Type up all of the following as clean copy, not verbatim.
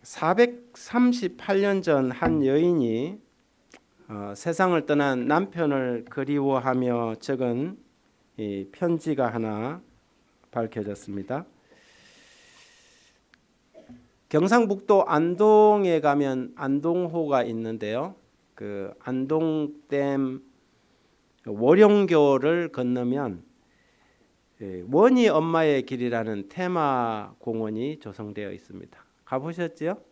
438년 전 한 여인이 세상을 떠난 남편을 그리워하며 적은 이 편지가 하나 밝혀졌습니다. 경상북도 안동에 가면 안동호가 있는데요. 그 안동댐 월용교를 건너면 원희 엄마의 길이라는 테마 공원이 조성되어 있습니다. 가보셨죠?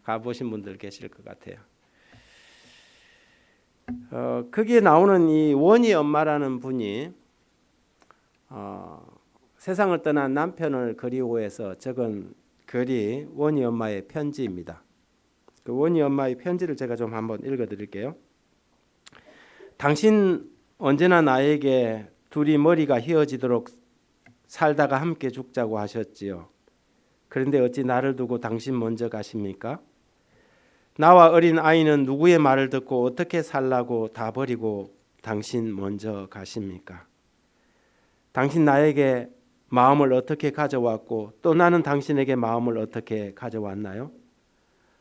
가보신 분들 계실 것 같아요. 거기에 나오는 이 원희 엄마라는 분이 세상을 떠난 남편을 그리워해서 적은 글이 원희 엄마의 편지입니다. 그 원희 엄마의 편지를 제가 좀 한번 읽어드릴게요. 당신 언제나 나에게 둘이 머리가 휘어지도록 살다가 함께 죽자고 하셨지요. 그런데 어찌 나를 두고 당신 먼저 가십니까? 나와 어린 아이는 누구의 말을 듣고 어떻게 살라고 다 버리고 당신 먼저 가십니까? 당신 나에게 마음을 어떻게 가져왔고 또 나는 당신에게 마음을 어떻게 가져왔나요?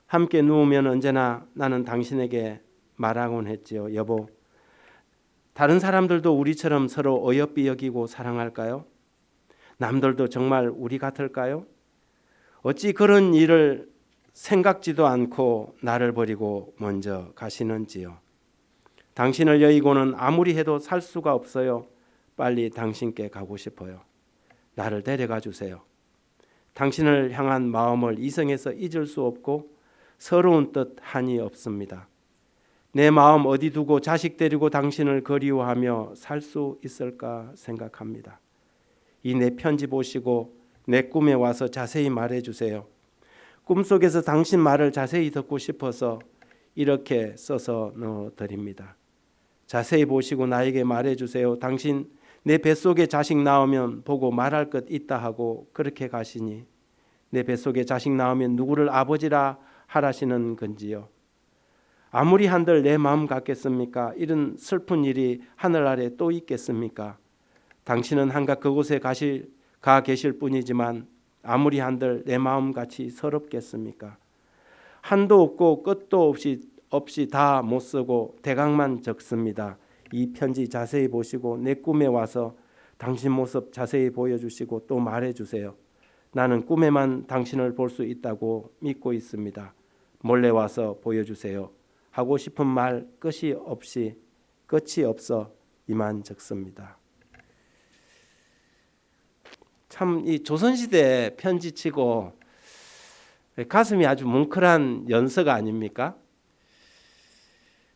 함께 누우면 언제나 나는 당신에게 말하곤 했지요. 여보, 다른 사람들도 우리처럼 서로 어여삐 여기고 사랑할까요? 남들도 정말 우리 같을까요? 어찌 그런 일을 생각지도 않고 나를 버리고 먼저 가시는지요. 당신을 여의고는 아무리 해도 살 수가 없어요. 빨리 당신께 가고 싶어요. 나를 데려가 주세요. 당신을 향한 마음을 이성에서 잊을 수 없고 서러운 뜻 한이 없습니다. 내 마음 어디 두고 자식 데리고 당신을 그리워하며 살 수 있을까 생각합니다. 이 내 편지 보시고 내 꿈에 와서 자세히 말해주세요. 꿈속에서 당신 말을 자세히 듣고 싶어서 이렇게 써서 넣어드립니다. 자세히 보시고 나에게 말해주세요. 당신 내 뱃속에 자식 낳으면 보고 말할 것 있다 하고 그렇게 가시니 내 뱃속에 자식 낳으면 누구를 아버지라 하라시는 건지요. 아무리 한들 내 마음 같겠습니까? 이런 슬픈 일이 하늘 아래 또 있겠습니까? 당신은 한갓 그곳에 가 계실 뿐이지만 아무리 한들 내 마음같이 서럽겠습니까? 한도 없고 끝도 없이 다 못 쓰고 대강만 적습니다. 이 편지 자세히 보시고 내 꿈에 와서 당신 모습 자세히 보여주시고 또 말해주세요. 나는 꿈에만 당신을 볼 수 있다고 믿고 있습니다. 몰래 와서 보여주세요. 하고 싶은 말 끝이 없어 이만 적습니다. 참 이 조선시대 편지치고 가슴이 아주 뭉클한 연서가 아닙니까?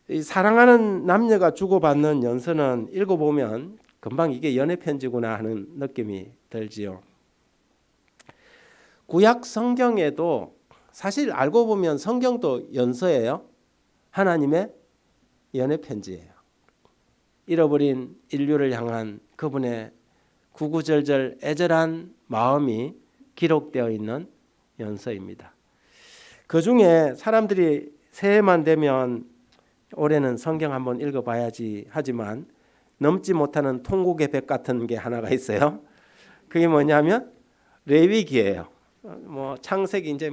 이 사랑하는 남녀가 주고받는 연서는 읽어보면 금방 이게 연애 편지구나 하는 느낌이 들지요. 구약 성경에도 사실 알고 보면 성경도 연서예요. 하나님의 연애 편지예요. 잃어버린 인류를 향한 그분의 구구절절 애절한 마음이 기록되어 있는 연서입니다. 그 중에 사람들이 새해만 되면 올해는 성경 한번 읽어봐야지 하지만 넘지 못하는 통곡의 벽 같은 게 하나가 있어요. 그게 뭐냐면 레위기예요. 창세기 이제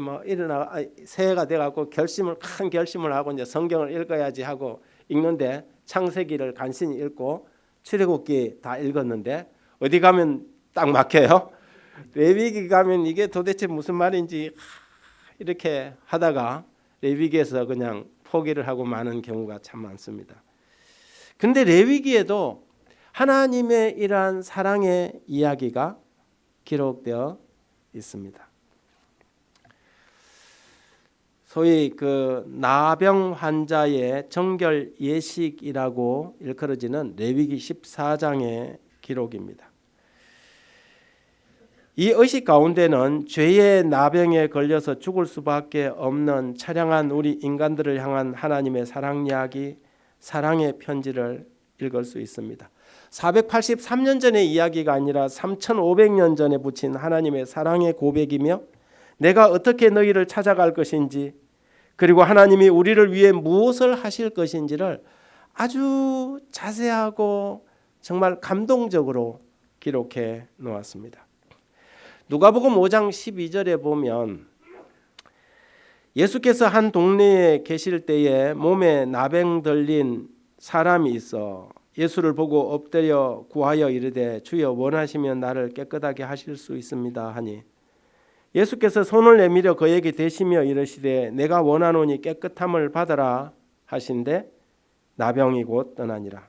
새해가 돼갖고 큰 결심을 하고 이제 성경을 읽어야지 하고 읽는데 창세기를 간신히 읽고 출애굽기 다 읽었는데 어디 가면 딱 막혀요. 레위기 가면 이게 도대체 무슨 말인지 이렇게 하다가 레위기에서 그냥 포기를 하고 마는 경우가 참 많습니다. 그런데 레위기에도 하나님의 이러한 사랑의 이야기가 기록되어 있습니다. 소위 그 나병 환자의 정결 예식이라고 일컬어지는 레위기 14장의 기록입니다. 이 의식 가운데는 죄의 나병에 걸려서 죽을 수밖에 없는 처량한 우리 인간들을 향한 하나님의 사랑 이야기, 사랑의 편지를 읽을 수 있습니다. 483년 전의 이야기가 아니라 3500년 전에 붙인 하나님의 사랑의 고백이며 내가 어떻게 너희를 찾아갈 것인지 그리고 하나님이 우리를 위해 무엇을 하실 것인지를 아주 자세하고 정말 감동적으로 기록해 놓았습니다. 누가복음 5장 12절에 보면 예수께서 한 동네에 계실 때에 몸에 나병 들린 사람이 있어 예수를 보고 엎드려 구하여 이르되 주여 원하시면 나를 깨끗하게 하실 수 있습니다 하니 예수께서 손을 내밀어 그에게 대시며 이르시되 내가 원하노니 깨끗함을 받으라 하신대 나병이 곧 떠나니라.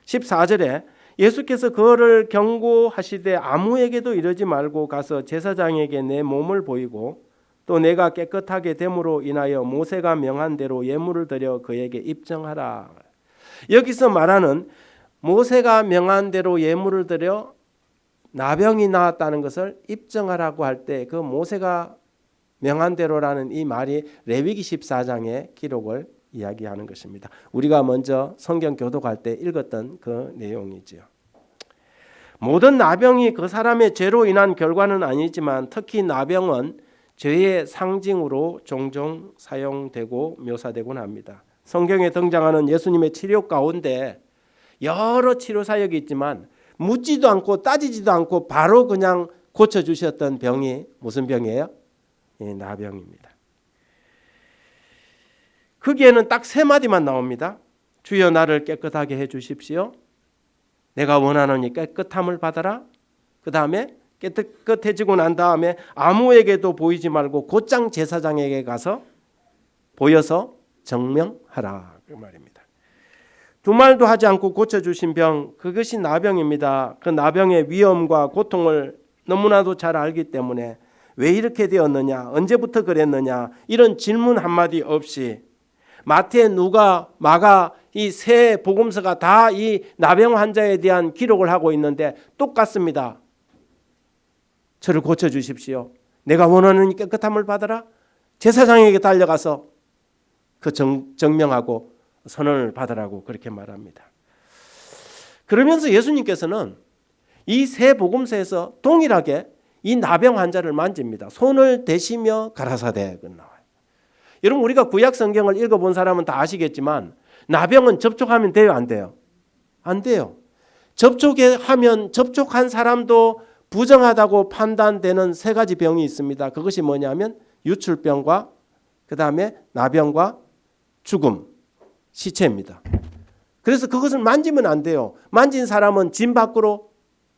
14절에 예수께서 그를 경고하시되 아무에게도 이르지 말고 가서 제사장에게 내 몸을 보이고 또 내가 깨끗하게 됨으로 인하여 모세가 명한 대로 예물을 드려 그에게 입증하라. 여기서 말하는 모세가 명한 대로 예물을 드려 나병이 나았다는 것을 입증하라고 할 때 그 모세가 명한 대로라는 이 말이 레위기 14장의 기록을 이야기하는 것입니다. 우리가 먼저 성경 교독할 때 읽었던 그 내용이지요. 모든 나병이 그 사람의 죄로 인한 결과는 아니지만 특히 나병은 죄의 상징으로 종종 사용되고 묘사되곤 합니다. 성경에 등장하는 예수님의 치료 가운데 여러 치료 사역이 있지만 묻지도 않고 따지지도 않고 바로 그냥 고쳐주셨던 병이 무슨 병이에요? 나병입니다. 거기에는 딱 세 마디만 나옵니다. 주여 나를 깨끗하게 해주십시오. 내가 원하노니 깨끗함을 받아라. 그 다음에 깨끗해지고 난 다음에 아무에게도 보이지 말고 곧장 제사장에게 가서 보여서 증명하라 그 말입니다. 두 말도 하지 않고 고쳐주신 병, 그것이 나병입니다. 그 나병의 위험과 고통을 너무나도 잘 알기 때문에 왜 이렇게 되었느냐, 언제부터 그랬느냐 이런 질문 한마디 없이 마태, 누가, 마가 이 세 복음서가 다 이 나병 환자에 대한 기록을 하고 있는데 똑같습니다. 저를 고쳐주십시오. 내가 원하는 깨끗함을 받으라. 제사장에게 달려가서 그 증명하고 선언을 받으라고 그렇게 말합니다. 그러면서 예수님께서는 이 세 복음서에서 동일하게 이 나병 환자를 만집니다. 손을 대시며 가라사대 나와요. 여러분 우리가 구약 성경을 읽어본 사람은 다 아시겠지만 나병은 접촉하면 돼요, 안 돼요? 안 돼요. 접촉하면 접촉한 사람도 부정하다고 판단되는 세 가지 병이 있습니다. 그것이 뭐냐면 유출병과 그 다음에 나병과 죽음, 시체입니다. 그래서 그것을 만지면 안 돼요. 만진 사람은 진 밖으로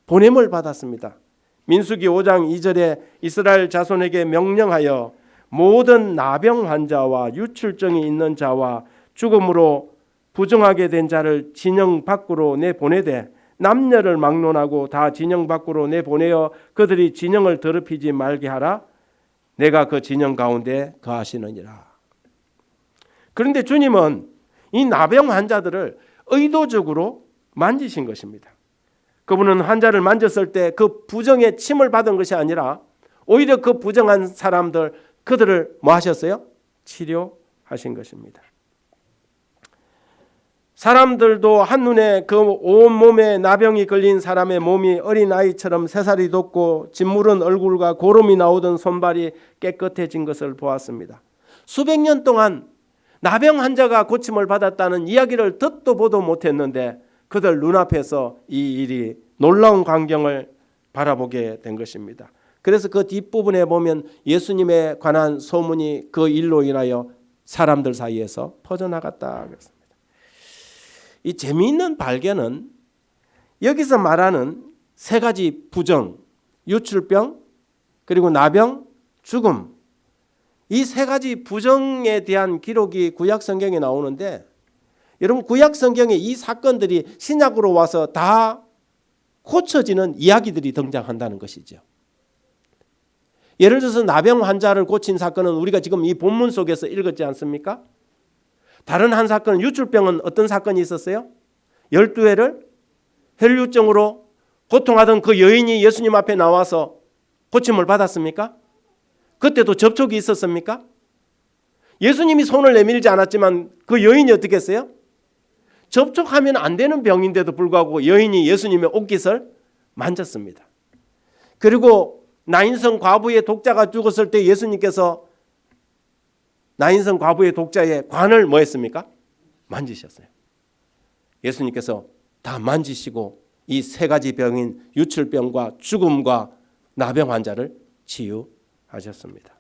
보냄을 받았습니다. 민수기 5장 2절에 이스라엘 자손에게 명령하여 모든 나병 환자와 유출증이 있는 자와 죽음으로 부정하게 된 자를 진영 밖으로 내보내되 남녀를 막론하고 다 진영 밖으로 내보내어 그들이 진영을 더럽히지 말게 하라. 내가 그 진영 가운데 거하시느니라. 그런데 주님은 이 나병 환자들을 의도적으로 만지신 것입니다. 그분은 환자를 만졌을 때 그 부정의 침을 받은 것이 아니라 오히려 그 부정한 사람들 그들을 뭐 하셨어요? 치료하신 것입니다. 사람들도 한눈에 그 온몸에 나병이 걸린 사람의 몸이 어린아이처럼 새살이 돋고 짓무른 얼굴과 고름이 나오던 손발이 깨끗해진 것을 보았습니다. 수백 년 동안 나병 환자가 고침을 받았다는 이야기를 듣도 보도 못했는데 그들 눈앞에서 이 일이 놀라운 광경을 바라보게 된 것입니다. 그래서 그 뒷부분에 보면 예수님에 관한 소문이 그 일로 인하여 사람들 사이에서 퍼져나갔다 그랬습니다. 이 재미있는 발견은 여기서 말하는 세 가지 부정, 유출병, 그리고 나병, 죽음, 이 세 가지 부정에 대한 기록이 구약 성경에 나오는데 여러분 구약 성경에 이 사건들이 신약으로 와서 다 고쳐지는 이야기들이 등장한다는 것이죠. 예를 들어서 나병 환자를 고친 사건은 우리가 지금 이 본문 속에서 읽었지 않습니까? 다른 한 사건은 유출병은 어떤 사건이 있었어요? 12회를 혈류증으로 고통하던 그 여인이 예수님 앞에 나와서 고침을 받았습니까? 그때도 접촉이 있었습니까? 예수님이 손을 내밀지 않았지만 그 여인이 어떻게 했어요? 접촉하면 안 되는 병인데도 불구하고 여인이 예수님의 옷깃을 만졌습니다. 그리고 나인성 과부의 독자가 죽었을 때 예수님께서 나인성 과부의 독자의 관을 뭐 했습니까? 만지셨어요. 예수님께서 다 만지시고 이 세 가지 병인 유출병과 죽음과 나병 환자를 치유하셨습니다.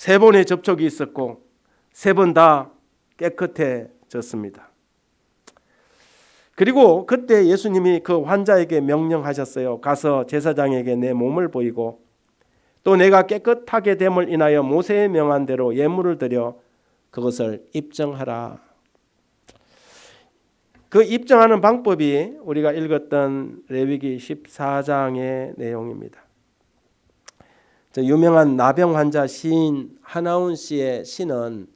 3번의 접촉이 있었고 3번 다 깨끗해졌습니다. 그리고 그때 예수님이 그 환자에게 명령하셨어요. 가서 제사장에게 내 몸을 보이고 또 내가 깨끗하게 됨을 인하여 모세의 명한 대로 예물을 드려 그것을 입증하라. 그 입증하는 방법이 우리가 읽었던 레위기 14장의 내용입니다. 저 유명한 나병 환자 시인 하나운 씨의 시는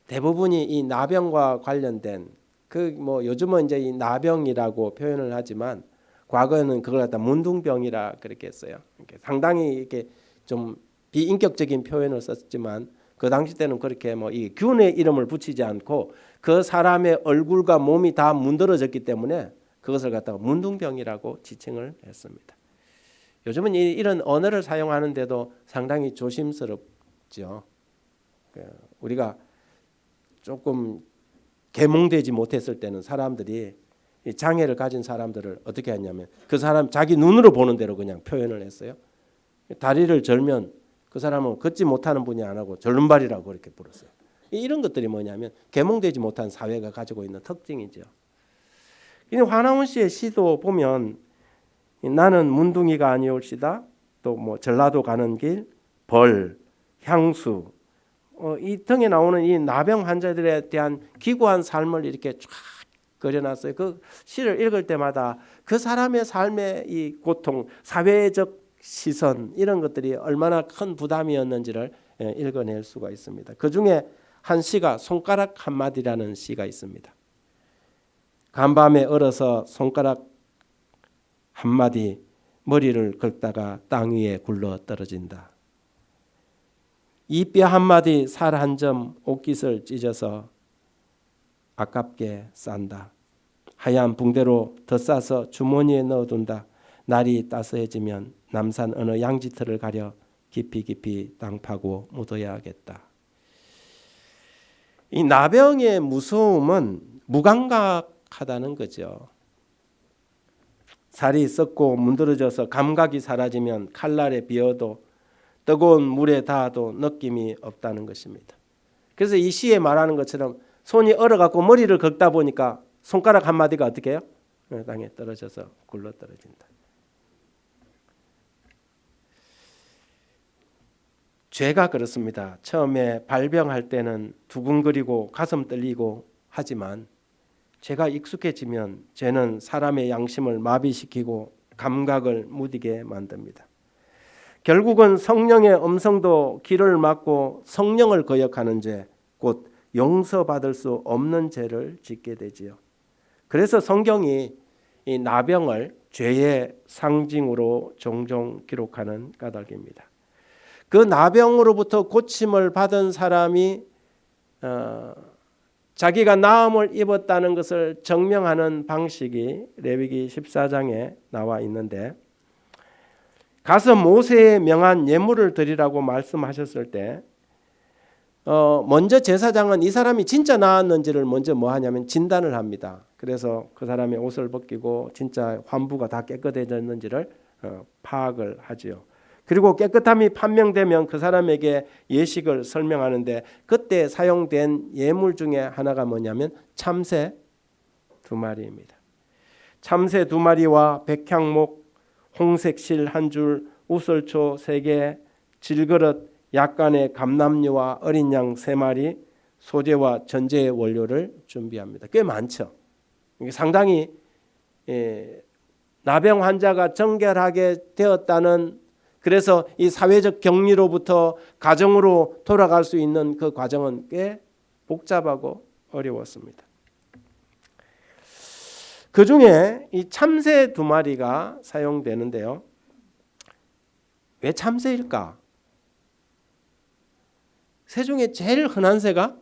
대부분이 이 나병과 관련된 요즘은 이제 이 나병이라고 표현을 하지만 과거에는 그걸 갖다 문둥병이라 그렇게 했어요. 상당히 이렇게 좀 비인격적인 표현을 썼지만 그 당시 때는 그렇게 이 균의 이름을 붙이지 않고 그 사람의 얼굴과 몸이 다 문드러졌기 때문에 그것을 갖다가 문둥병이라고 지칭을 했습니다. 요즘은 이런 언어를 사용하는데도 상당히 조심스럽죠. 우리가 조금 계몽되지 못했을 때는 사람들이 장애를 가진 사람들을 어떻게 했냐면 그 사람 자기 눈으로 보는 대로 그냥 표현을 했어요. 다리를 절면 그 사람은 걷지 못하는 분이 안 하고 절름발이라고 그렇게 불렀어요. 이런 것들이 뭐냐면 계몽되지 못한 사회가 가지고 있는 특징이죠. 화나운 씨의 시도 보면 나는 문둥이가 아니올시다. 또 전라도 가는 길, 벌, 향수 이 등에 나오는 이 나병 환자들에 대한 기구한 삶을 이렇게 쫙 그려놨어요. 그 시를 읽을 때마다 그 사람의 삶의 이 고통, 사회적 시선 이런 것들이 얼마나 큰 부담이었는지를 읽어낼 수가 있습니다. 그 중에 한 시가 손가락 한마디라는 시가 있습니다. 간밤에 얼어서 손가락 한마디 머리를 긁다가 땅 위에 굴러 떨어진다. 이 뼈 한마디 살 한 점 옷깃을 찢어서 아깝게 싼다. 하얀 붕대로 덧싸서 주머니에 넣어둔다. 날이 따스해지면 남산 어느 양지터를 가려 깊이 깊이 땅 파고 묻어야겠다. 이 나병의 무서움은 무감각하다는 거죠. 살이 썩고 문드러져서 감각이 사라지면 칼날에 비어도 뜨거운 물에 닿아도 느낌이 없다는 것입니다. 그래서 이 시에 말하는 것처럼 손이 얼어갖고 머리를 긁다 보니까 손가락 한마디가 어떻게 해요? 땅에 떨어져서 굴러 떨어진다. 죄가 그렇습니다. 처음에 발병할 때는 두근거리고 가슴 떨리고 하지만 죄가 익숙해지면 죄는 사람의 양심을 마비시키고 감각을 무디게 만듭니다. 결국은 성령의 음성도 귀를 막고 성령을 거역하는 죄, 곧 용서받을 수 없는 죄를 짓게 되지요. 그래서 성경이 이 나병을 죄의 상징으로 종종 기록하는 까닭입니다. 그 나병으로부터 고침을 받은 사람이 자기가 나음을 입었다는 것을 증명하는 방식이 레위기 14장에 나와 있는데, 가서 모세의 명한 예물을 드리라고 말씀하셨을 때 먼저 제사장은 이 사람이 진짜 나았는지를 먼저 뭐 하냐면 진단을 합니다. 그래서 그 사람의 옷을 벗기고 진짜 환부가 다 깨끗해졌는지를 파악을 하지요. 그리고 깨끗함이 판명되면 그 사람에게 예식을 설명하는데, 그때 사용된 예물 중에 하나가 뭐냐면 참새 2마리입니다. 참새 2마리와 백향목, 홍색 실 1줄, 우설초 3개, 질그릇, 약간의 감람류와 어린 양 3마리, 소재와 전제의 원료를 준비합니다. 꽤 많죠. 이게 상당히 나병 환자가 정결하게 되었다는, 그래서 이 사회적 격리로부터 가정으로 돌아갈 수 있는 그 과정은 꽤 복잡하고 어려웠습니다. 그 중에 이 참새 2마리가 사용되는데요. 왜 참새일까? 새 중에 제일 흔한 새가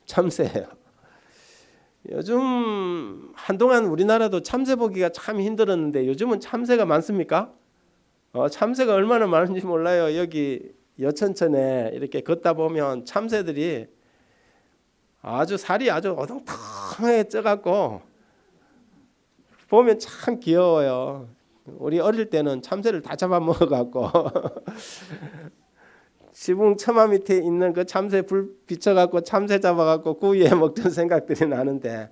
참새예요. 요즘 한동안 우리나라도 참새 보기가 참 힘들었는데 요즘은 참새가 많습니까? 참새가 얼마나 많은지 몰라요. 여기 여천천에 이렇게 걷다 보면 참새들이 아주 살이 아주 어동통하게 쪄갖고 보면 참 귀여워요. 우리 어릴 때는 참새를 다 잡아먹어갖고 지붕 처마 밑에 있는 그 참새 불 비춰갖고 참새 잡아갖고 구이해 먹던 생각들이 나는데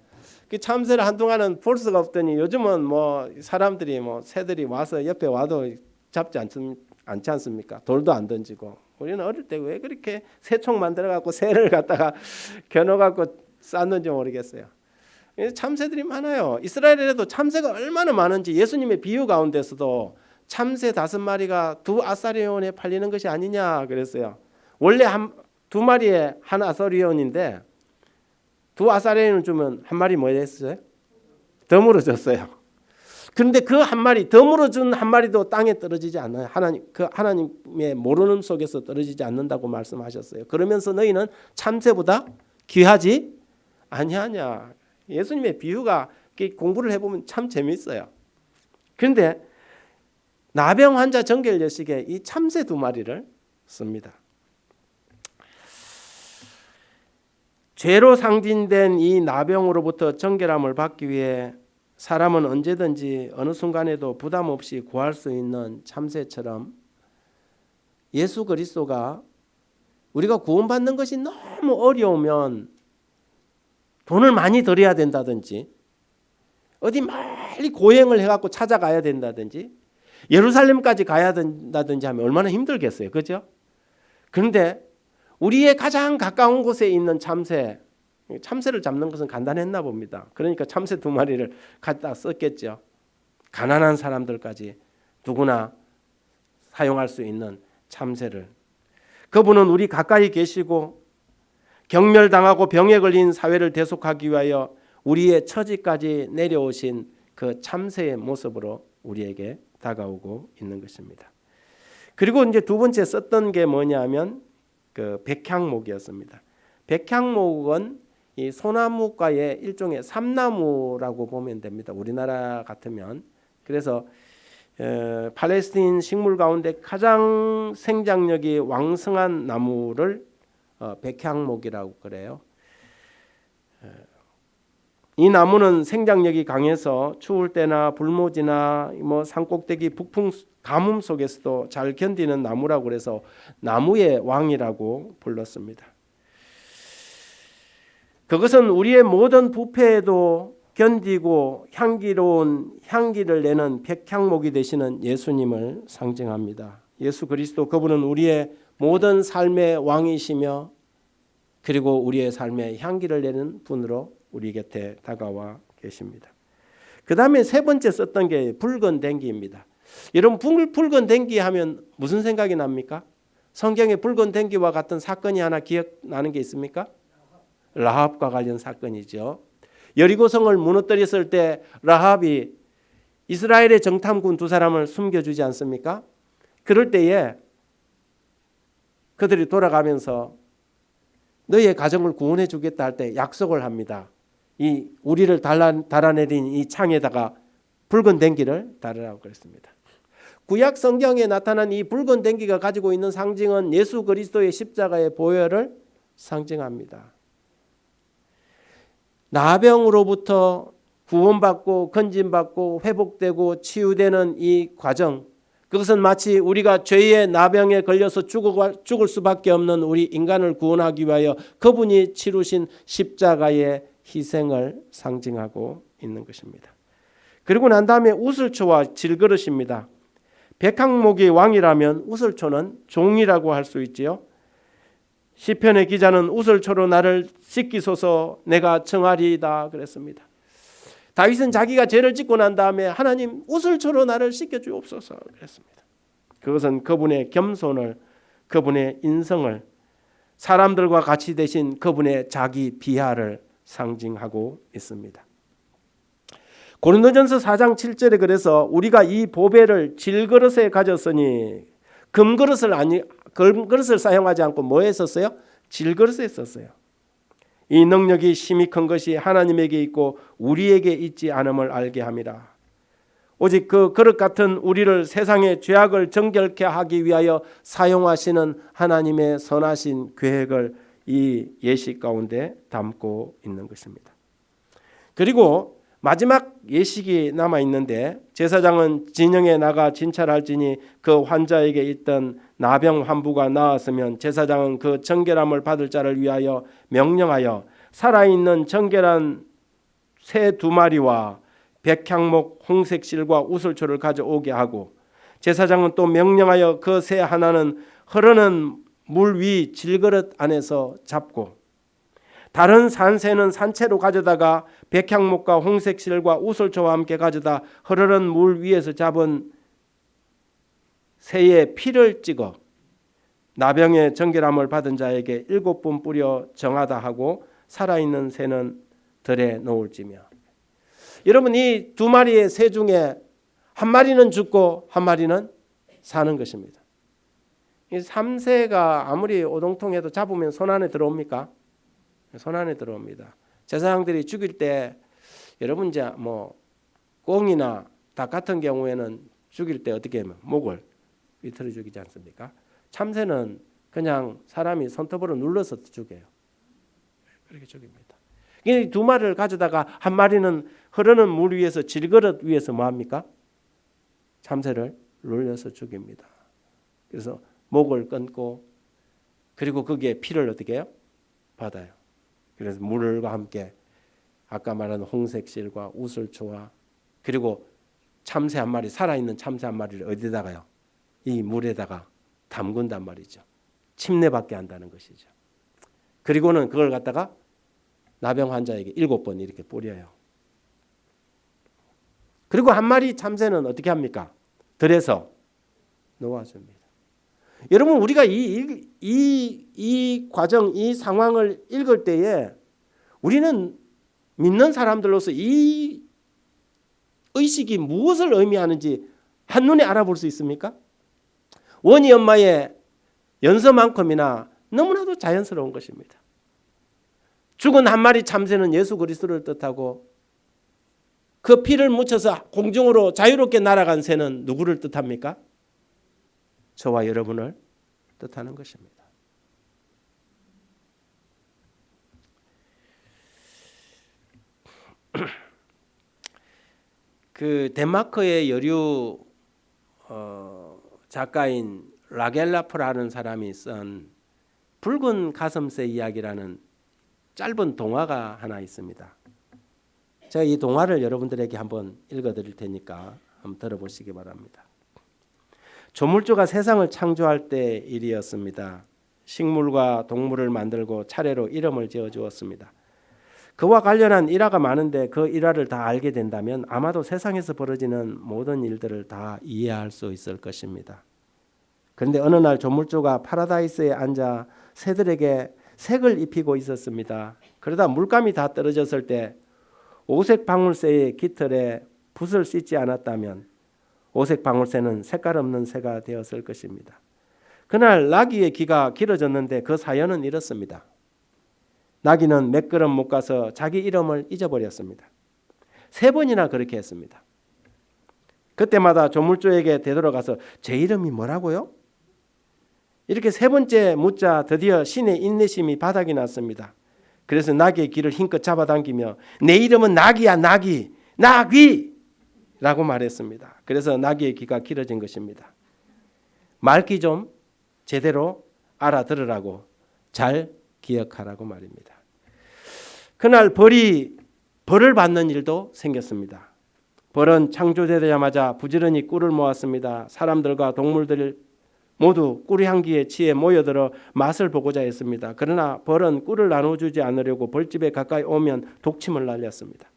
그 참새를 한동안은 볼 수가 없더니 요즘은 뭐 사람들이 뭐 새들이 와서 옆에 와도 잡지 않지 않습니까? 돌도 안 던지고. 우리는 어릴 때 왜 그렇게 새총 만들어갖고 새를 갖다가 겨눠갖고 쌌는지 모르겠어요. 참새들이 많아요. 이스라엘에도 참새가 얼마나 많은지 예수님의 비유 가운데서도 참새 5마리가 2아사리온에 팔리는 것이 아니냐 그랬어요. 원래 2마리에 1아사리온인데 2아사리온을 주면 1마리 뭐 했어요? 덤으로 줬어요. 그런데 그 1마리 덤으로 준 1마리도 땅에 떨어지지 않아요. 하나님의 모르는 속에서 떨어지지 않는다고 말씀하셨어요. 그러면서 너희는 참새보다 귀하지 아니하냐. 예수님의 비유가 공부를 해보면 참 재미있어요. 그런데 나병 환자 정결 예식에 이 참새 2마리를 씁니다. 죄로 상징된 이 나병으로부터 정결함을 받기 위해 사람은 언제든지 어느 순간에도 부담 없이 구할 수 있는 참새처럼 예수 그리스도가 우리가 구원받는 것이 너무 어려우면 돈을 많이 들여야 된다든지 어디 멀리 고행을 해갖고 찾아가야 된다든지 예루살렘까지 가야 된다든지 하면 얼마나 힘들겠어요. 그렇죠? 그런데 우리의 가장 가까운 곳에 있는 참새를 잡는 것은 간단했나 봅니다. 그러니까 참새 2마리를 갖다 썼겠죠. 가난한 사람들까지 누구나 사용할 수 있는 참새를. 그분은 우리 가까이 계시고 경멸당하고 병에 걸린 사회를 대속하기 위하여 우리의 처지까지 내려오신 그 참새의 모습으로 우리에게 다가오고 있는 것입니다. 그리고 이제 2번째 썼던 게 뭐냐면 그 백향목이었습니다. 백향목은 이 소나무과의 일종의 삼나무라고 보면 됩니다. 우리나라 같으면. 그래서 팔레스틴 식물 가운데 가장 생장력이 왕성한 나무를 백향목이라고 그래요. 이 나무는 생장력이 강해서 추울 때나 불모지나 뭐 산꼭대기 북풍 가뭄 속에서도 잘 견디는 나무라고 그래서 나무의 왕이라고 불렀습니다. 그것은 우리의 모든 부패에도 견디고 향기로운 향기를 내는 백향목이 되시는 예수님을 상징합니다. 예수 그리스도 그분은 우리의 모든 삶의 왕이시며 그리고 우리의 삶에 향기를 내는 분으로 우리 곁에 다가와 계십니다. 그 다음에 3번째 썼던 게 붉은 댕기입니다. 여러분 붉은 댕기 하면 무슨 생각이 납니까? 성경에 붉은 댕기와 같은 사건이 하나 기억나는 게 있습니까? 라합과 관련 사건이죠. 여리고성을 무너뜨렸을 때 라합이 이스라엘의 정탐꾼 2사람을 숨겨주지 않습니까? 그럴 때에 그들이 돌아가면서 너희의 가정을 구원해 주겠다 할 때 약속을 합니다. 이 우리를 달아내린 이 창에다가 붉은 댕기를 달으라고 그랬습니다. 구약 성경에 나타난 이 붉은 댕기가 가지고 있는 상징은 예수 그리스도의 십자가의 보혈을 상징합니다. 나병으로부터 구원받고 건진받고 회복되고 치유되는 이 과정, 그것은 마치 우리가 죄의 나병에 걸려서 죽을 수밖에 없는 우리 인간을 구원하기 위하여 그분이 치루신 십자가의 희생을 상징하고 있는 것입니다. 그리고 난 다음에 우슬초와 질그릇입니다. 백향목이 왕이라면 우슬초는 종이라고 할 수 있지요. 시편의 기자는 우슬초로 나를 씻기소서 내가 청하리이다 그랬습니다. 다윗은 자기가 죄를 짓고 난 다음에 하나님 우슬초로 나를 씻겨주옵소서 그랬습니다. 그것은 그분의 겸손을, 그분의 인성을, 사람들과 같이 되신 그분의 자기 비하를 상징하고 있습니다. 고린도전서 4장 7절에 그래서 우리가 이 보배를 질그릇에 가졌으니 금그릇을 사용하지 않고 뭐에 썼어요? 질그릇에 썼어요. 이 능력이 심히 큰 것이 하나님에게 있고 우리에게 있지 않음을 알게 함이라. 오직 그 그릇 같은 우리를 세상의 죄악을 정결케 하기 위하여 사용하시는 하나님의 선하신 계획을 이 예시 가운데 담고 있는 것입니다. 그리고 마지막 예식이 남아 있는데 제사장은 진영에 나가 진찰할지니 그 환자에게 있던 나병 환부가 나았으면 제사장은 그 정결함을 받을 자를 위하여 명령하여 살아있는 정결한 새 2마리와 백향목 홍색실과 우슬초를 가져오게 하고 제사장은 또 명령하여 그 새 하나는 흐르는 물 위 질그릇 안에서 잡고 다른 산새는 산채로 가져다가 백향목과 홍색실과 우슬초와 함께 가져다 흐르는 물 위에서 잡은 새의 피를 찍어 나병의 정결함을 받은 자에게 7번 뿌려 정하다 하고 살아있는 새는 들에 놓을지며. 여러분, 이 2마리의 새 중에 한 마리는 죽고 한 마리는 사는 것입니다. 이 3새가 아무리 오동통해도 잡으면 손 안에 들어옵니까? 손 안에 들어옵니다. 제사장들이 죽일 때 여러분 이제 뭐 꽁이나 닭 같은 경우에는 죽일 때 어떻게 하면 목을 비틀어 죽이지 않습니까? 참새는 그냥 사람이 손톱으로 눌러서 죽여요. 그렇게 죽입니다. 이 2마리를 가져다가 한 마리는 흐르는 물 위에서 질그릇 위에서 뭐 합니까? 참새를 눌려서 죽입니다. 그래서 목을 끊고 그리고 거기에 피를 어떻게 해요? 받아요. 그래서 물과 함께 아까 말한 홍색실과 우슬초와 그리고 참새 한 마리, 살아있는 참새 한 마리를 어디다가요? 이 물에다가 담근단 말이죠. 침례받게 한다는 것이죠. 그리고는 그걸 갖다가 나병 환자에게 7번 이렇게 뿌려요. 그리고 한 마리 참새는 어떻게 합니까? 들에서 놓아줍니다. 여러분, 우리가 이 과정, 이 상황을 읽을 때에 우리는 믿는 사람들로서 이 의식이 무엇을 의미하는지 한눈에 알아볼 수 있습니까? 원희 엄마의 연서만큼이나 너무나도 자연스러운 것입니다. 죽은 한 마리 참새는 예수 그리스도를 뜻하고 그 피를 묻혀서 공중으로 자유롭게 날아간 새는 누구를 뜻합니까? 저와 여러분을 뜻하는 것입니다. 그 덴마크의 여류 작가인 라겔라프라는 사람이 쓴 붉은 가슴새 이야기라는 짧은 동화가 하나 있습니다. 제가 이 동화를 여러분들에게 한번 읽어드릴 테니까 한번 들어보시기 바랍니다. 조물주가 세상을 창조할 때 일이었습니다. 식물과 동물을 만들고 차례로 이름을 지어주었습니다. 그와 관련한 일화가 많은데 그 일화를 다 알게 된다면 아마도 세상에서 벌어지는 모든 일들을 다 이해할 수 있을 것입니다. 그런데 어느 날 조물주가 파라다이스에 앉아 새들에게 색을 입히고 있었습니다. 그러다 물감이 다 떨어졌을 때 오색 방울새의 깃털에 붓을 씻지 않았다면 오색 방울새는 색깔 없는 새가 되었을 것입니다. 그날 나귀의 귀가 길어졌는데 그 사연은 이렇습니다. 나귀는 몇 걸음 못 가서 자기 이름을 잊어버렸습니다. 3번이나 그렇게 했습니다. 그때마다 조물주에게 되돌아가서 제 이름이 뭐라고요? 이렇게 3번째 묻자 드디어 신의 인내심이 바닥이 났습니다. 그래서 나귀의 귀를 힘껏 잡아당기며 내 이름은 나귀야, 나귀, 나귀라고 말했습니다. 그래서 나귀의 귀가 길어진 것입니다. 말귀 좀 제대로 알아들으라고, 잘 기억하라고 말입니다. 그날 벌을 받는 일도 생겼습니다. 벌은 창조되자마자 부지런히 꿀을 모았습니다. 사람들과 동물들 모두 꿀 향기에 취해 모여들어 맛을 보고자 했습니다. 그러나 벌은 꿀을 나눠주지 않으려고 벌집에 가까이 오면 독침을 날렸습니다.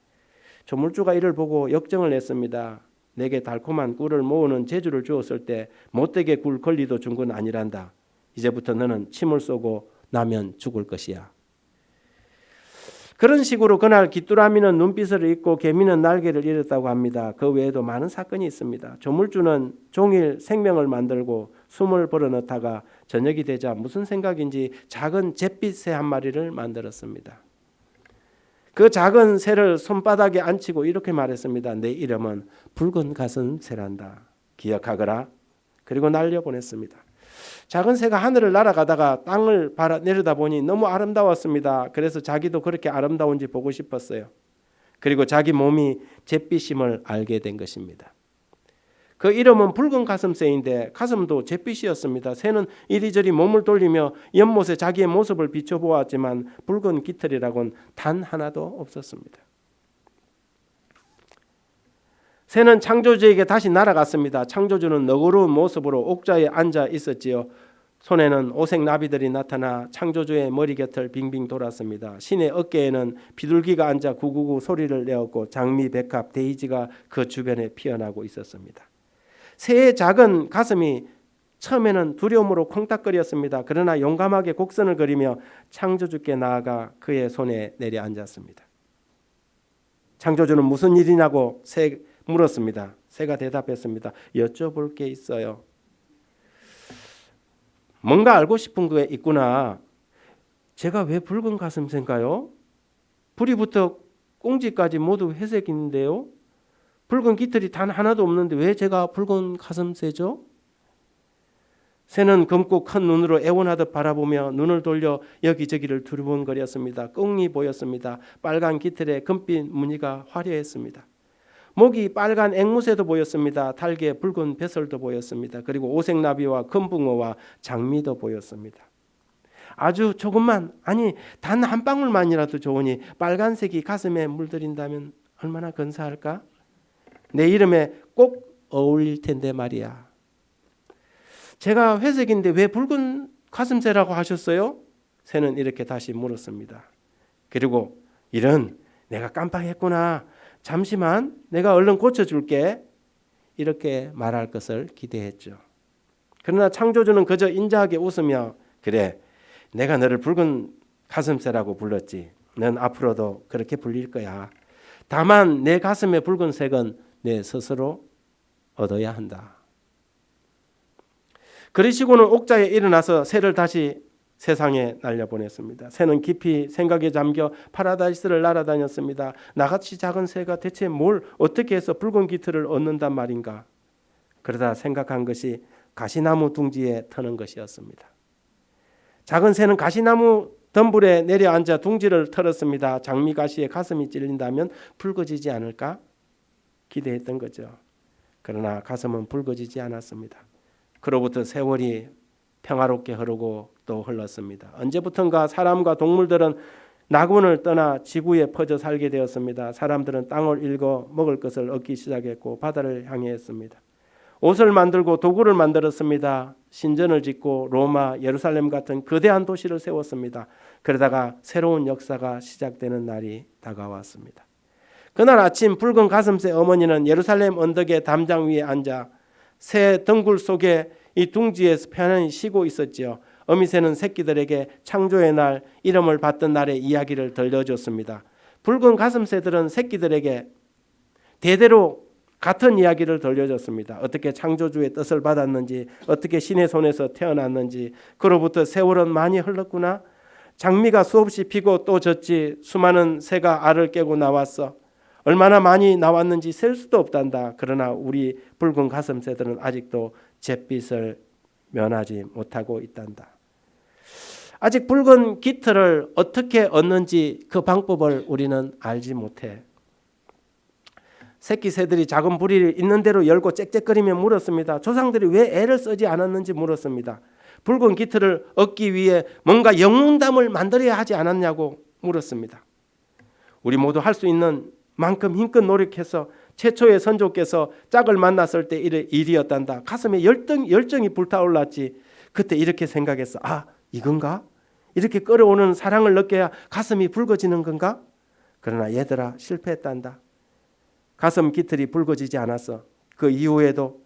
조물주가 이를 보고 역정을 냈습니다. 내게 달콤한 꿀을 모으는 재주를 주었을 때 못되게 꿀 권리도 준 건 아니란다. 이제부터 너는 침을 쏘고 나면 죽을 것이야. 그런 식으로 그날 귀뚜라미는 눈빛을 잃고 개미는 날개를 잃었다고 합니다. 그 외에도 많은 사건이 있습니다. 조물주는 종일 생명을 만들고 숨을 불어넣다가 저녁이 되자 무슨 생각인지 작은 잿빛 새 한 마리를 만들었습니다. 그 작은 새를 손바닥에 앉히고 이렇게 말했습니다. 내 이름은 붉은 가슴 새란다. 기억하거라. 그리고 날려보냈습니다. 작은 새가 하늘을 날아가다가 땅을 내려다보니 너무 아름다웠습니다. 그래서 자기도 그렇게 아름다운지 보고 싶었어요. 그리고 자기 몸이 잿빛임을 알게 된 것입니다. 그 이름은 붉은 가슴새인데 가슴도 잿빛이었습니다. 새는 이리저리 몸을 돌리며 연못에 자기의 모습을 비춰보았지만 붉은 깃털이라고는 단 하나도 없었습니다. 새는 창조주에게 다시 날아갔습니다. 창조주는 너그러운 모습으로 옥좌에 앉아 있었지요. 손에는 오색 나비들이 나타나 창조주의 머리 곁을 빙빙 돌았습니다. 신의 어깨에는 비둘기가 앉아 구구구 소리를 내었고 장미, 백합, 데이지가 그 주변에 피어나고 있었습니다. 새의 작은 가슴이 처음에는 두려움으로 콩닥거렸습니다. 그러나 용감하게 곡선을 그리며 창조주께 나아가 그의 손에 내려앉았습니다. 창조주는 무슨 일이냐고 물었습니다. 새가 대답했습니다. 여쭤볼 게 있어요. 뭔가 알고 싶은 게 있구나. 제가 왜 붉은 가슴새인가요? 부리부터 꽁지까지 모두 회색인데요. 붉은 깃털이 단 하나도 없는데 왜 제가 붉은 가슴새죠? 새는 검고 큰 눈으로 애원하듯 바라보며 눈을 돌려 여기저기를 두리번거렸습니다. 꽁이 보였습니다. 빨간 깃털에 금빛 무늬가 화려했습니다. 목이 빨간 앵무새도 보였습니다. 달게 붉은 배설도 보였습니다. 그리고 오색나비와 금붕어와 장미도 보였습니다. 아주 조금만, 아니 단 한 방울만이라도 좋으니 빨간색이 가슴에 물들인다면 얼마나 근사할까? 내 이름에 꼭 어울릴 텐데 말이야. 제가 회색인데 왜 붉은 가슴새라고 하셨어요? 새는 이렇게 다시 물었습니다. 그리고 이런 내가 깜빡했구나. 잠시만 내가 얼른 고쳐줄게. 이렇게 말할 것을 기대했죠. 그러나 창조주는 그저 인자하게 웃으며 그래 내가 너를 붉은 가슴새라고 불렀지. 넌 앞으로도 그렇게 불릴 거야. 다만 내 가슴의 붉은색은 내 스스로 얻어야 한다. 그러시고는 옥자에 일어나서 새를 다시 세상에 날려보냈습니다. 새는 깊이 생각에 잠겨 파라다이스를 날아다녔습니다. 나같이 작은 새가 대체 뭘 어떻게 해서 붉은 깃털을 얻는단 말인가? 그러다 생각한 것이 가시나무 둥지에 터는 것이었습니다. 작은 새는 가시나무 덤불에 내려앉아 둥지를 털었습니다. 장미가시에 가슴이 찔린다면 붉어지지 않을까? 기대했던 거죠. 그러나 가슴은 붉어지지 않았습니다. 그로부터 세월이 평화롭게 흐르고 또 흘렀습니다. 언제부턴가 사람과 동물들은 낙원을 떠나 지구에 퍼져 살게 되었습니다. 사람들은 땅을 일궈 먹을 것을 얻기 시작했고 바다를 향했습니다. 옷을 만들고 도구를 만들었습니다. 신전을 짓고 로마, 예루살렘 같은 거대한 도시를 세웠습니다. 그러다가 새로운 역사가 시작되는 날이 다가왔습니다. 그날 아침 붉은 가슴새 어머니는 예루살렘 언덕의 담장 위에 앉아 새 덩굴 속에 이 둥지에서 편안히 쉬고 있었지요. 어미새는 새끼들에게 창조의 날, 이름을 받던 날의 이야기를 들려줬습니다. 붉은 가슴새들은 새끼들에게 대대로 같은 이야기를 들려줬습니다. 어떻게 창조주의 뜻을 받았는지, 어떻게 신의 손에서 태어났는지. 그로부터 세월은 많이 흘렀구나. 장미가 수없이 피고 또 졌지. 수많은 새가 알을 깨고 나왔어. 얼마나 많이 나왔는지 셀 수도 없단다. 그러나 우리 붉은 가슴새들은 아직도 잿빛을 면하지 못하고 있단다. 아직 붉은 깃털을 어떻게 얻는지 그 방법을 우리는 알지 못해. 새끼 새들이 작은 부리를 있는 대로 열고 짹짹거리며 물었습니다. 조상들이 왜 애를 쓰지 않았는지 물었습니다. 붉은 깃털을 얻기 위해 뭔가 영웅담을 만들어야 하지 않았냐고 물었습니다. 우리 모두 할 수 있는 만큼 힘껏 노력해서 최초의 선조께서 짝을 만났을 때 일이었단다. 가슴에 열정이 불타올랐지. 그때 이렇게 생각했어. 아, 이건가? 이렇게 끌어오는 사랑을 느껴야 가슴이 붉어지는 건가? 그러나 얘들아, 실패했단다. 가슴 깃털이 붉어지지 않았어. 그 이후에도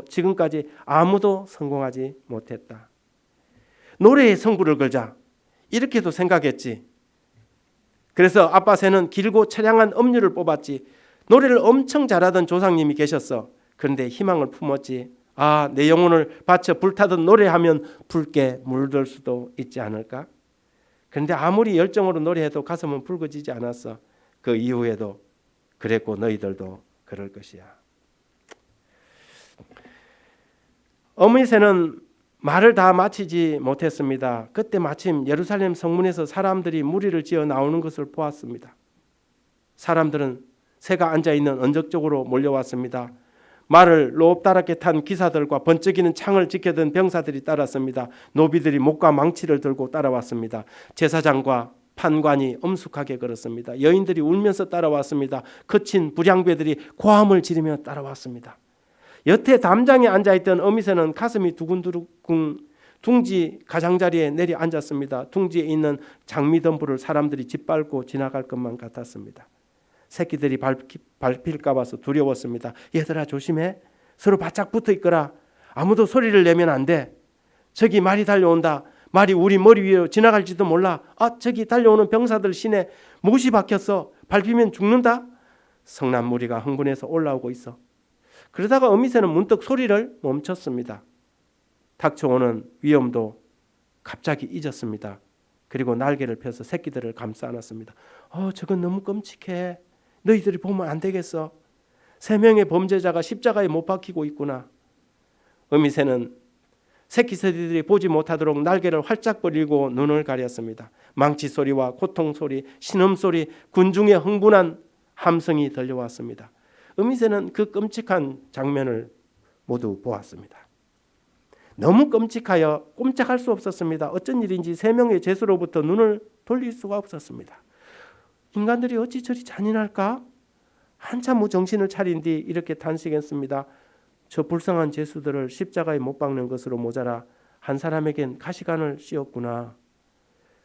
지금까지 아무도 성공하지 못했다. 노래에 승부를 걸자. 이렇게도 생각했지. 그래서 아빠 새는 길고 처량한 음률을 뽑았지. 노래를 엄청 잘하던 조상님이 계셨어. 그런데 희망을 품었지. 아, 내 영혼을 바쳐 불타듯 노래하면 붉게 물들 수도 있지 않을까? 그런데 아무리 열정으로 노래해도 가슴은 붉어지지 않았어. 그 이후에도 그랬고 너희들도 그럴 것이야. 어머니 새는 말을 다 마치지 못했습니다. 그때 마침 예루살렘 성문에서 사람들이 무리를 지어 나오는 것을 보았습니다. 사람들은 새가 앉아있는 언덕 쪽으로 몰려왔습니다. 말을 높다랗게 탄 기사들과 번쩍이는 창을 지켜든 병사들이 따랐습니다. 노비들이 목과 망치를 들고 따라왔습니다. 제사장과 판관이 엄숙하게 걸었습니다. 여인들이 울면서 따라왔습니다. 거친 불량배들이 고함을 지르며 따라왔습니다. 여태 담장에 앉아있던 어미새는 가슴이 두근두근 둥지 가장자리에 내려 앉았습니다. 둥지에 있는 장미덤불을 사람들이 짓밟고 지나갈 것만 같았습니다. 새끼들이 밟힐까 봐서 두려웠습니다. 얘들아 조심해. 서로 바짝 붙어 있거라. 아무도 소리를 내면 안 돼. 저기 말이 달려온다. 말이 우리 머리 위에 지나갈지도 몰라. 저기 달려오는 병사들 신에 못이 박혔어. 밟히면 죽는다. 성난 무리가 흥분해서 올라오고 있어. 그러다가 어미새는 문득 소리를 멈췄습니다. 닥쳐오는 위험도 갑자기 잊었습니다. 그리고 날개를 펴서 새끼들을 감싸 안았습니다. 저건 너무 끔찍해. 너희들이 보면 안 되겠어. 3명의 범죄자가 십자가에 못 박히고 있구나. 어미새는 새끼 새들이 보지 못하도록 날개를 활짝 벌리고 눈을 가렸습니다. 망치 소리와 고통 소리, 신음 소리, 군중의 흥분한 함성이 들려왔습니다. 어미새는 그 끔찍한 장면을 모두 보았습니다. 너무 끔찍하여 꼼짝할 수 없었습니다. 어쩐 일인지 3명의 죄수로부터 눈을 돌릴 수가 없었습니다. 인간들이 어찌 저리 잔인할까? 한참 후 정신을 차린 뒤 이렇게 탄식했습니다. 저 불쌍한 죄수들을 십자가에 못 박는 것으로 모자라 한 사람에겐 가시관을 씌웠구나.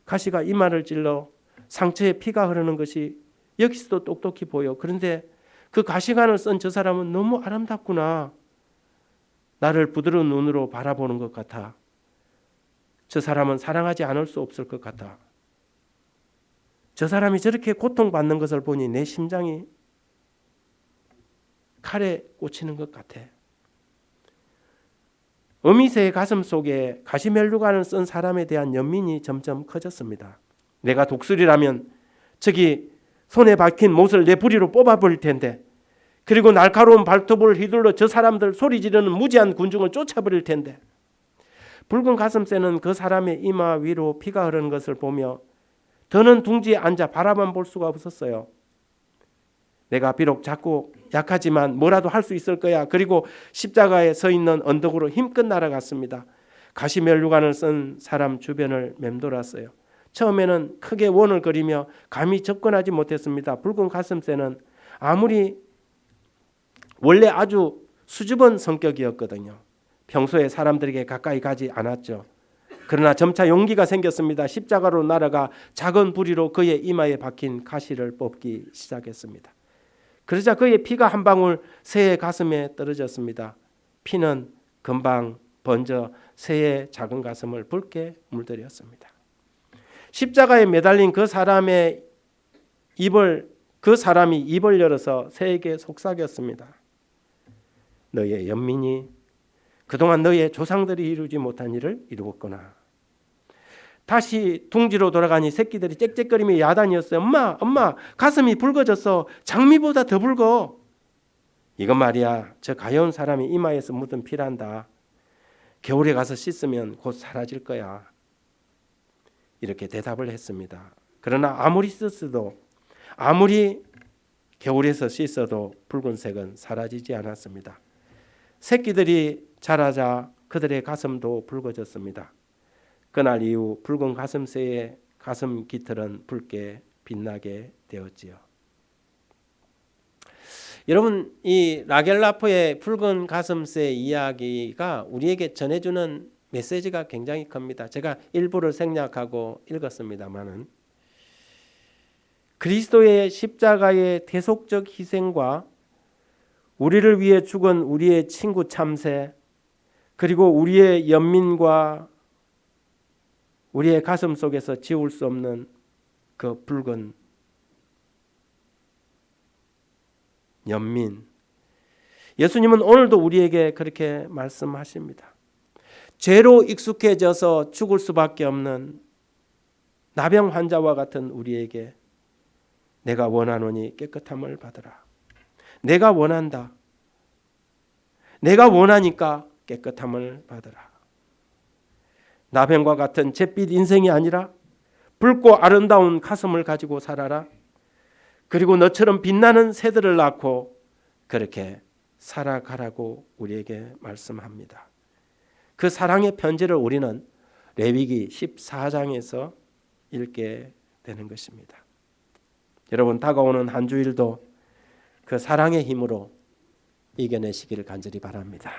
가시가 이마를 찔러 상처에 피가 흐르는 것이 여기서도 똑똑히 보여. 그런데 그 가시관을 쓴 저 사람은 너무 아름답구나. 나를 부드러운 눈으로 바라보는 것 같아. 저 사람은 사랑하지 않을 수 없을 것 같아. 저 사람이 저렇게 고통받는 것을 보니 내 심장이 칼에 꽂히는 것 같아. 어미새의 가슴 속에 가시멜루간을 쓴 사람에 대한 연민이 점점 커졌습니다. 내가 독수리라면 저기 손에 박힌 못을 내 부리로 뽑아버릴 텐데, 그리고 날카로운 발톱을 휘둘러 저 사람들 소리 지르는 무지한 군중을 쫓아버릴 텐데, 붉은 가슴새는 그 사람의 이마 위로 피가 흐르는 것을 보며 더는 둥지에 앉아 바라만 볼 수가 없었어요. 내가 비록 작고 약하지만 뭐라도 할 수 있을 거야. 그리고 십자가에 서 있는 언덕으로 힘껏 날아갔습니다. 가시멜루간을 쓴 사람 주변을 맴돌았어요. 처음에는 크게 원을 그리며 감히 접근하지 못했습니다. 붉은 가슴새는 원래 아주 수줍은 성격이었거든요. 평소에 사람들에게 가까이 가지 않았죠. 그러나 점차 용기가 생겼습니다. 십자가로 날아가 작은 부리로 그의 이마에 박힌 가시를 뽑기 시작했습니다. 그러자 그의 피가 한 방울 새의 가슴에 떨어졌습니다. 피는 금방 번져 새의 작은 가슴을 붉게 물들였습니다. 십자가에 매달린 그 사람이 입을 열어서 새에게 속삭였습니다. 너의 연민이 그동안 너의 조상들이 이루지 못한 일을 이루었구나. 다시 둥지로 돌아가니 새끼들이 짹짹거리며 야단이었어요. 엄마 가슴이 붉어졌어. 장미보다 더 붉어. 이건 말이야, 저 가여운 사람이 이마에서 묻은 피란다. 겨울에 가서 씻으면 곧 사라질 거야. 이렇게 대답을 했습니다. 그러나 아무리 겨울에서 씻어도 붉은색은 사라지지 않았습니다. 새끼들이 자라자 그들의 가슴도 붉어졌습니다. 그날 이후 붉은 가슴새의 가슴 깃털은 붉게 빛나게 되었지요. 여러분, 이 라겔라포의 붉은 가슴새 이야기가 우리에게 전해주는 메시지가 굉장히 큽니다. 제가 일부를 생략하고 읽었습니다만은 그리스도의 십자가의 대속적 희생과 우리를 위해 죽은 우리의 친구 참새, 그리고 우리의 연민과 우리의 가슴 속에서 지울 수 없는 그 붉은 연민. 예수님은 오늘도 우리에게 그렇게 말씀하십니다. 죄로 익숙해져서 죽을 수밖에 없는 나병 환자와 같은 우리에게 내가 원하노니 깨끗함을 받으라. 내가 원한다. 내가 원하니까 깨끗함을 받으라. 나병과 같은 잿빛 인생이 아니라 붉고 아름다운 가슴을 가지고 살아라. 그리고 너처럼 빛나는 새들을 낳고 그렇게 살아가라고 우리에게 말씀합니다. 그 사랑의 편지를 우리는 레위기 14장에서 읽게 되는 것입니다. 여러분, 다가오는 한 주일도 그 사랑의 힘으로 이겨내시기를 간절히 바랍니다.